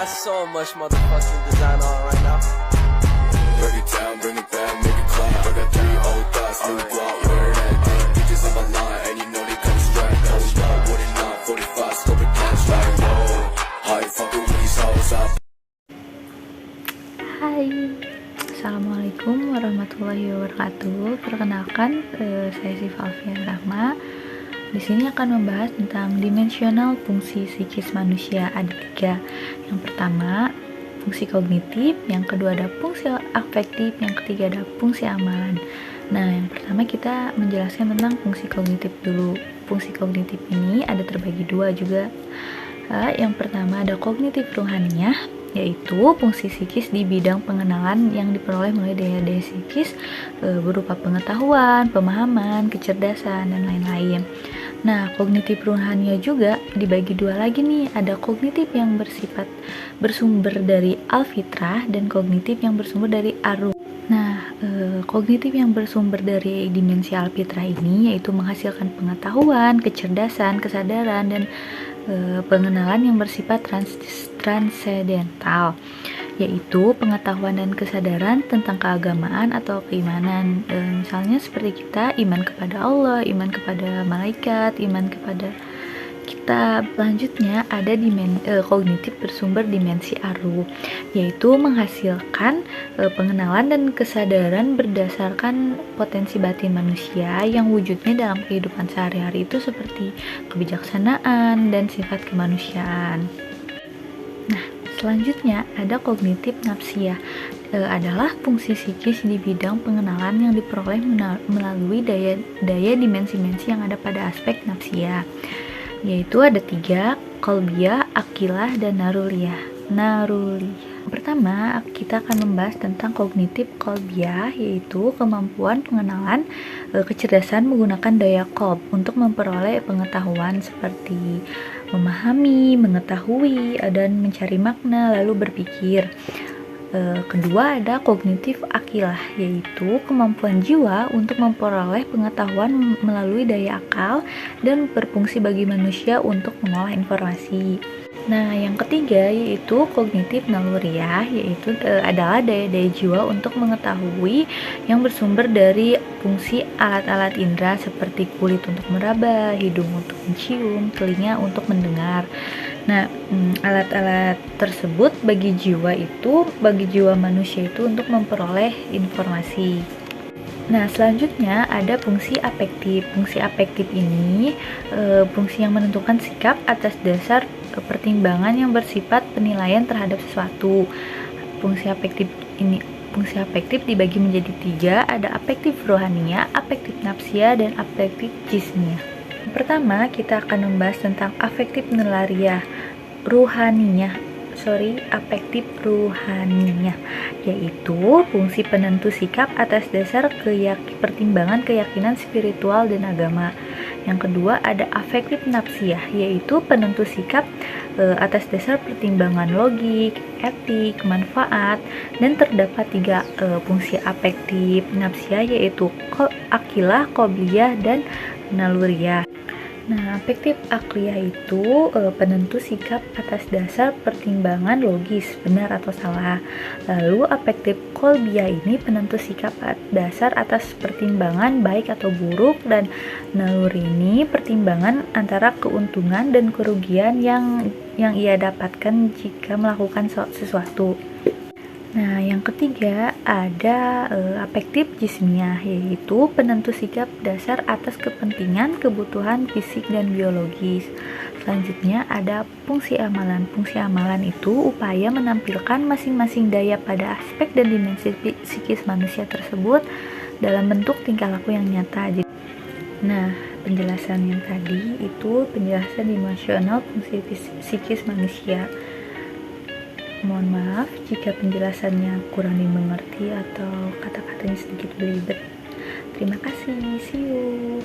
got so much motherfucking design on right now. Break it down, bring it back, make it clap. I got 3 old thoughts, new guap, where that day. Bitches on my line, and you know they come straight. Hold up, what it not, 45, scope it cash like whoa. How you fucking with these hoes up? Hai, Assalamualaikum warahmatullahi wabarakatuh. Perkenalkan, saya Syifa Alfian Rahma. Di sini akan membahas tentang dimensional fungsi psikis manusia. Ada 3. Yang pertama, fungsi kognitif. Yang kedua ada fungsi afektif. Yang ketiga ada fungsi amalan. Nah, yang pertama kita menjelaskan tentang fungsi kognitif dulu. Fungsi kognitif ini ada terbagi 2 juga. Yang pertama ada kognitif ruhaniyah, yaitu fungsi psikis di bidang pengenalan yang diperoleh melalui daya-daya psikis berupa pengetahuan, pemahaman, kecerdasan, dan lain-lain. Nah, kognitif ruhaniyah juga dibagi 2 lagi nih. Ada kognitif yang bersumber dari al-fitrah dan kognitif yang bersumber dari ar-ruh. Nah, kognitif yang bersumber dari dimensi al-fitrah ini yaitu menghasilkan pengetahuan, kecerdasan, kesadaran, dan pengenalan yang bersifat transendental, yaitu pengetahuan dan kesadaran tentang keagamaan atau keimanan. Misalnya seperti kita iman kepada Allah, iman kepada malaikat, iman kepada kitab. Selanjutnya ada kognitif bersumber dimensi ar-ruh, yaitu menghasilkan pengenalan dan kesadaran berdasarkan potensi batin manusia yang wujudnya dalam kehidupan sehari-hari itu seperti kebijaksanaan dan sifat kemanusiaan. Nah, selanjutnya ada kognitif nafsiyah, adalah fungsi psikis di bidang pengenalan yang diperoleh melalui daya dimensi-dimensi yang ada pada aspek nafsiyah, yaitu ada 3, qalbiyah, akilah, dan naruliyah. Pertama, kita akan membahas tentang kognitif qalbiyah, yaitu kemampuan pengenalan kecerdasan menggunakan daya qalb untuk memperoleh pengetahuan seperti memahami, mengetahui, dan mencari makna lalu berpikir. Kedua ada kognitif akilah, yaitu kemampuan jiwa untuk memperoleh pengetahuan melalui daya akal dan berfungsi bagi manusia untuk mengolah informasi. Nah, yang ketiga yaitu kognitif naluriyah, yaitu adalah daya-daya jiwa untuk mengetahui yang bersumber dari fungsi alat-alat indera seperti kulit untuk meraba, hidung untuk mencium, telinga untuk mendengar. Nah, alat-alat tersebut bagi jiwa manusia itu untuk memperoleh informasi. Nah, selanjutnya ada fungsi afektif. Fungsi afektif ini fungsi yang menentukan sikap atas dasar pertimbangan yang bersifat penilaian terhadap sesuatu. Fungsi afektif dibagi menjadi 3, ada afektif rohaniyah, afektif nafsiyah, dan afektif jismiyah. Pertama, kita akan membahas tentang afektif afektif ruhaniyah, yaitu fungsi penentu sikap atas dasar pertimbangan keyakinan spiritual dan agama. Yang kedua ada afektif nafsiyah, yaitu penentu sikap atas dasar pertimbangan logik, etik, manfaat, dan terdapat 3 fungsi afektif nafsiyah, yaitu akilah, qobliyah, dan naluriyah. Nah, afektif akliyah itu penentu sikap atas dasar pertimbangan logis, benar atau salah. Lalu afektif qalbiyah ini penentu sikap dasar atas pertimbangan baik atau buruk, dan naluri ini pertimbangan antara keuntungan dan kerugian yang ia dapatkan jika melakukan sesuatu. Nah, yang ketiga ada afektif jismiyah, yaitu penentu sikap dasar atas kepentingan, kebutuhan fisik dan biologis. Selanjutnya ada fungsi amalan. Fungsi amalan itu upaya menampilkan masing-masing daya pada aspek dan dimensi psikis manusia tersebut dalam bentuk tingkah laku yang nyata. Nah, penjelasan yang tadi itu penjelasan dimensional fungsi psikis manusia. Mohon maaf jika penjelasannya kurang dimengerti atau kata-katanya sedikit belibet. Terima kasih, see you.